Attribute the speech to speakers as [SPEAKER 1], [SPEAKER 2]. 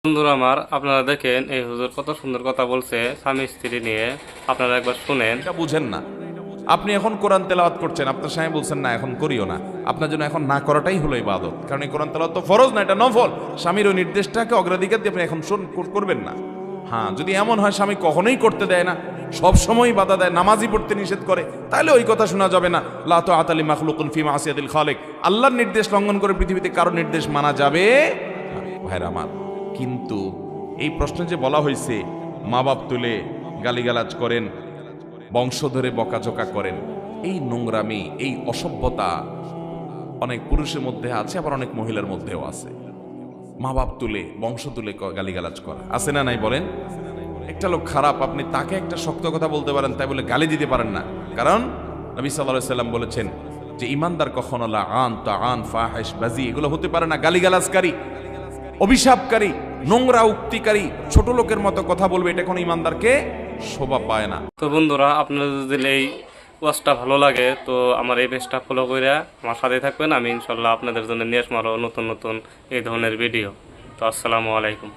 [SPEAKER 1] বন্ধুরা আমার, আপনারা দেখেন এই হুজুর কত সুন্দর কথা বলছে স্বামী স্ত্রী নিয়ে। আপনারা একবার শুনেন।
[SPEAKER 2] এটা বুঝেন না। আপনি এখন কোরআন তেলাওয়াত করছেন, আপনার স্বামী বলছেন না এখন করিও না, আপনার জন্য এখন না করাটাই হলো ইবাদত। কারণ এই কোরআন তেলাওয়াত তো ফরজ না, এটা নফল। স্বামীর ওই নির্দেশটাকে অগ্রাধিকার দিয়ে আপনি এখন করবেন না। হ্যাঁ, যদি এমন হয় স্বামী কখনোই করতে দেয় না, সব সময় বাধা দেয়, নামাজই পড়তে নিষেধ করে, তাহলে ওই কথা শোনা যাবে না। লা তাআতা লি মাখলুকুন ফি মাসিয়াতিল খালিক। আল্লাহর নির্দেশ লঙ্ঘন করে পৃথিবীতে কারো নির্দেশ মানা যাবে না। ভাইরা আমার, কিন্তু এই প্রশ্নে যে বলা হয়েছে মা বাপ তুলে গালিগালাজ করেন, বংশ ধরে বকাঝকা করেন, এই নোংরামি, এই অসভ্যতা অনেক পুরুষের মধ্যে আছে, আবার অনেক মহিলার মধ্যেও আছে। মা বাপ তুলে বংশ তুলে গালিগালাজ করা আছে না নাই বলেন? একটা লোক খারাপ, আপনি তাকে একটা শক্ত কথা বলতে পারেন, তাই বলে গালি দিতে পারেন না। কারণ নবী সাল্লাল্লাহু আলাইহি সাল্লাম বলেছেন যে ইমানদার কখনো লাআন তাআন ফাহিশ বাজি এগুলো হতে পারে না। গালিগালাজকারী, অভিশাপকারী, নোংরা উক্তিকারী, ছোট লোকের মতো কথা বলবে, এটা কোনো ইমানদারকে শোভা পায় না।
[SPEAKER 1] তো বন্ধুরা, আপনাদের যদি এই ওয়াজটা ভালো লাগে তো আমার এই পেজটা ফলো করে আমার সাথে থাকবেন। আমি ইনশাল্লাহ আপনাদের জন্য নিয়ে আসবো আরও নতুন নতুন এই ধরনের ভিডিও। তো আসসালামু আলাইকুম।